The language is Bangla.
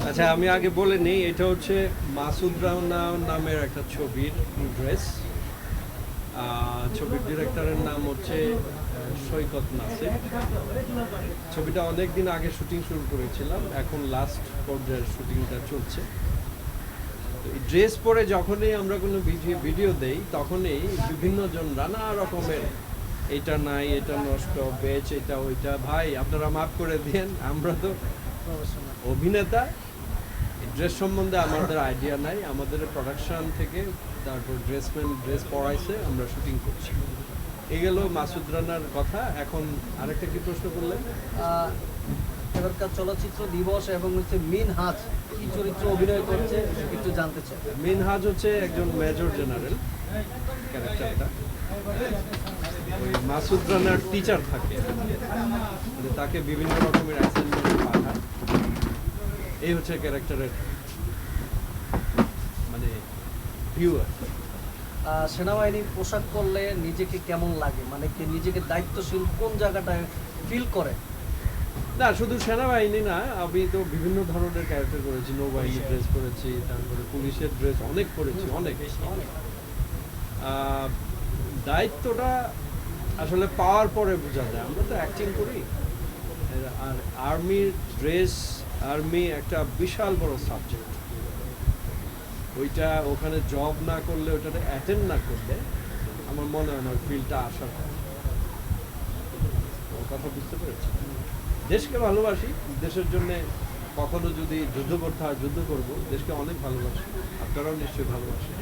আচ্ছা, আমি আগে বলে নিই, এটা হচ্ছে মাসুদ রানা নামের একটা ছবির ড্রেস। ছবির ডিরেক্টরের নাম হচ্ছে সৈকত নাসির। ছবিটা অনেক দিন আগে শুটিং শুরু করেছিলাম, এখন লাস্ট পর্যায়ের শুটিংটা চলছে। তো এই ড্রেস পরে যখনই আমরা কোনো ভিডিও দেই, তখনই বিভিন্ন জন নানা রকমের এটা নাই, এটা নষ্ট, বেচ, এটা ওইটা। ভাই আপনারা মাফ করে দেন, আমরা তো অভিনেতা, ড্রেস সম্বন্ধে আমাদের আইডিয়া নাই। আমাদের প্রোডাকশন থেকে তারপর ড্রেসম্যান ড্রেস পরাইছে, আমরা শুটিং করছি। এই গেল মাসুদ রানার কথা। এখন আরেকটা কি প্রশ্ন করলেন? এবারকার চলচ্চিত্র দিবস এবং হচ্ছে মিনহাজ কি চরিত্র অভিনয় করছে একটু জানতে চাই। মিনহাজ হচ্ছে একজন মেজর জেনারেল ক্যারেক্টারটা। ওই মাসুদ রানার টিচার থাকে, মানে তাকে বিভিন্ন রকমের অ্যাসাইনমেন্ট পাঠায়। এই হচ্ছে ক্যারেক্টারের মানে ভিউ। সেনাবাহিনীর পোশাক পরলে নিজেকে কেমন লাগে, মানে কি নিজেকে দায়িত্বশীল কোন জায়গাটায় ফিল করে? না, শুধু সেনাবাহিনী না, আমি তো বিভিন্ন ধরনের ক্যারেক্টার করেছি। নৌবাহিনীর ড্রেস করেছি, তারপরে পুলিশের ড্রেস অনেক করেছি, অনেক। দায়িত্বটা আসলে পাওয়ার পরে বোঝা যায়। আমরা তো অ্যাক্টিং করি। আর আর্মির ড্রেস, আর্মি একটা বিশাল বড় সাবজেক্ট। ওইটা ওখানে জব না করলে, ওইটাতে অ্যাটেন্ড না করলে আমার মনে হয় না ওই ফিলটা আসার কথা। বুঝতে পেরেছি। দেশকে ভালোবাসি, দেশের জন্য কখনো যদি যুদ্ধ করতে হয় যুদ্ধ করব। দেশকে অনেক ভালোবাসি, আপনারাও নিশ্চয়ই ভালোবাসেন।